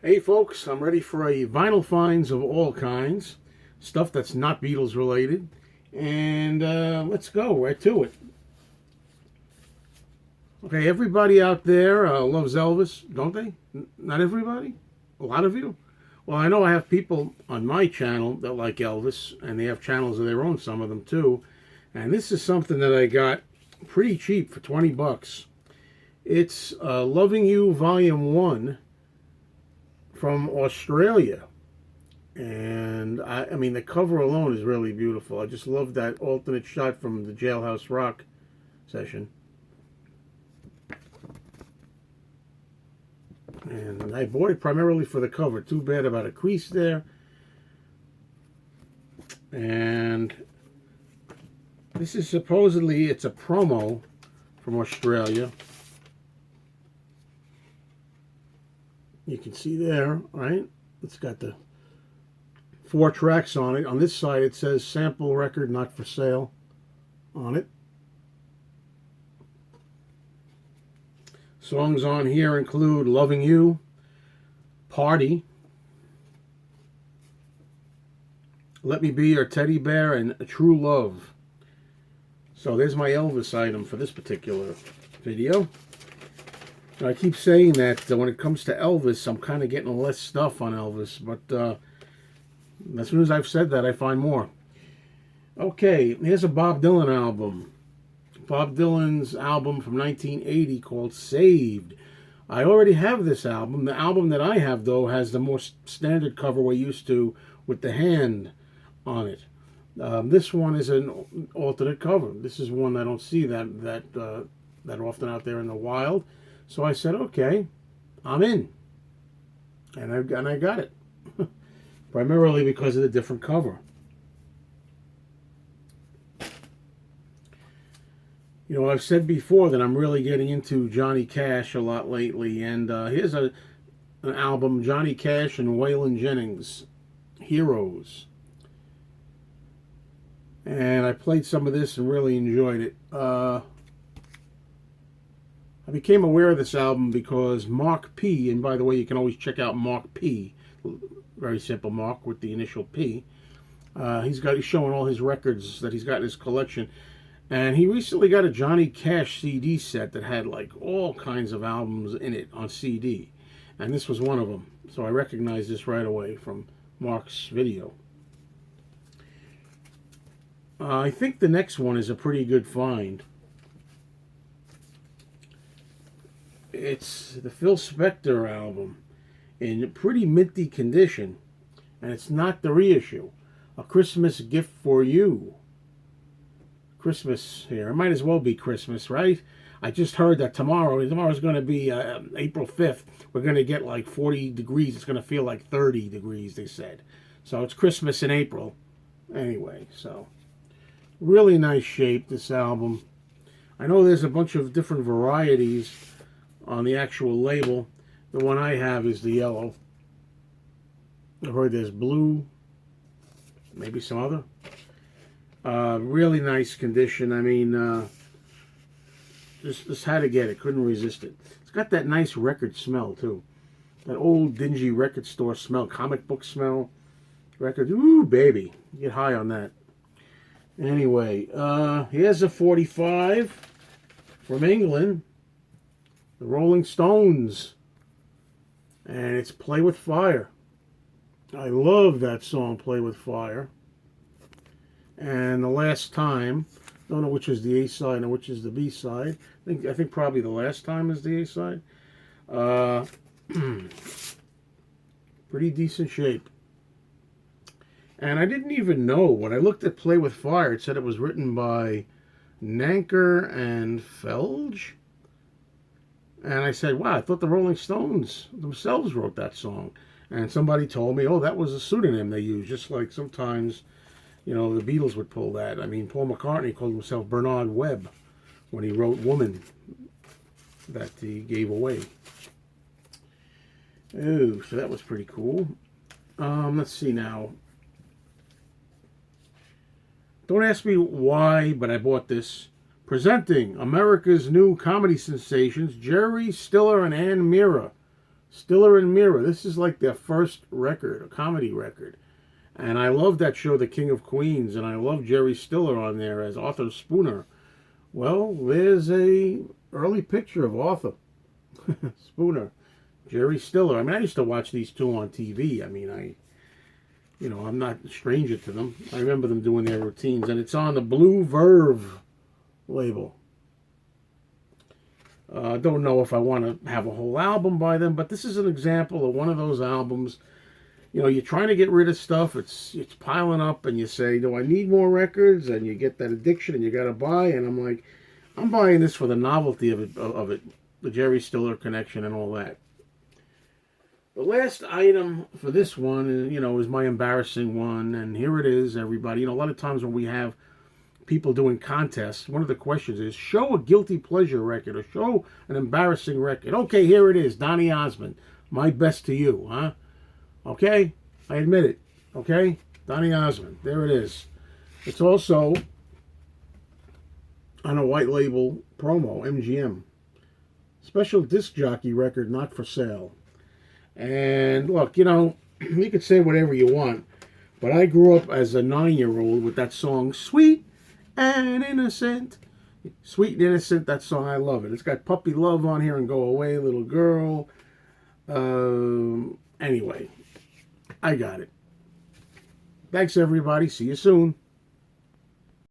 Hey folks, I'm ready for a vinyl finds of all kinds, stuff that's not Beatles related, and let's go right to it. Okay, everybody out there loves Elvis, don't they? Not everybody? A lot of you? Well, I know I have people on my channel that like Elvis, and they have channels of their own, some of them too, and this is something that I got pretty cheap for 20 bucks. It's Loving You Volume 1 from Australia. And I mean, the cover alone is really beautiful. I just love that alternate shot from the Jailhouse Rock session. And I bought it primarily for the cover. Too bad about a crease there. And this is supposedly, it's a promo from Australia. You can see there, right? It's got the 4 tracks on it. On this side, it says sample record not for sale on it. Songs on here include Loving You, Party, Let Me Be Your Teddy Bear, and True Love. So there's my Elvis item for this particular video. Now, I keep saying that when it comes to Elvis, I'm kind of getting less stuff on Elvis, but as soon as I've said that, I find more. Okay, here's a Bob Dylan album. Bob Dylan's album from 1980 called Saved. I already have this album. The album that I have, though, has the more standard cover we're used to with the hand on it. This one is an alternate cover. This is one I don't see that often out there in the wild. So I said, okay, I'm in. And I got it. Primarily because of the different cover. You know, I've said before that I'm really getting into Johnny Cash a lot lately, and here's an album, Johnny Cash and Waylon Jennings, Heroes. And I played some of this and really enjoyed it. I became aware of this album because Mark P, and by the way, you can always check out Mark P, very simple Mark with the initial P. He's showing all his records that he's got in his collection. And he recently got a Johnny Cash CD set that had like all kinds of albums in it on CD. And this was one of them. So I recognized this right away from Mark's video. I think the next one is a pretty good find. It's the Phil Spector album in pretty minty condition. And it's not the reissue. A Christmas Gift for You. Christmas here. It might as well be Christmas, right? I just heard that tomorrow's going to be April 5th. We're going to get like 40 degrees. It's going to feel like 30 degrees, they said. So it's Christmas in April. Anyway, so really nice shape, this album. I know there's a bunch of different varieties on the actual label. The one I have is the yellow. I've heard there's blue, maybe some other. Really nice condition. I mean, just had to get it. Couldn't resist it. It's got that nice record smell, too. That old, dingy record store smell. Comic book smell. Record. Ooh, baby. Get high on that. Anyway, here's a 45 from England. The Rolling Stones. And it's Play With Fire. I love that song, Play With Fire. And The Last Time, don't know which is the A side and which is the B side. I think probably The Last Time is the A side. Pretty decent shape. And I didn't even know when I looked at Play With Fire. It said it was written by Nanker and Felge. And I said, wow, I thought the Rolling Stones themselves wrote that song. And somebody told me, oh, that was a pseudonym they used, just like sometimes, you know, the Beatles would pull that. I mean, Paul McCartney called himself Bernard Webb when he wrote Woman that he gave away. Oh, so that was pretty cool. Let's see now. Don't ask me why, but I bought this. Presenting America's new comedy sensations, Jerry Stiller and Ann Mira. Stiller and Mira. This is like their first record, a comedy record. And I love that show, The King of Queens, and I love Jerry Stiller on there as Arthur Spooner. Well, there's a early picture of Arthur Spooner, Jerry Stiller. I mean, I used to watch these two on TV. I mean, I'm not a stranger to them. I remember them doing their routines, and it's on the Blue Verve label. I don't know if I want to have a whole album by them, but this is an example of one of those albums. You're trying to get rid of stuff. It's piling up, and you say, "Do I need more records?" And you get that addiction, and you got to buy. And I'm like, I'm buying this for the novelty of it, the Jerry Stiller connection and all that. The last item for this one, is my embarrassing one, and here it is, everybody. A lot of times when we have people doing contests, one of the questions is, show a guilty pleasure record or show an embarrassing record. Okay, here it is, Donny Osmond, My Best to You, huh? Okay, I admit it. Okay, Donny Osmond, there it is. It's also on a white label promo, MGM. Special disc jockey record, not for sale. And look, you could say whatever you want, but I grew up as a 9-year-old with that song, Sweet and Innocent. Sweet and Innocent, that song, I love it. It's got Puppy Love on here and Go Away, Little Girl. Anyway, I got it. Thanks, everybody. See you soon.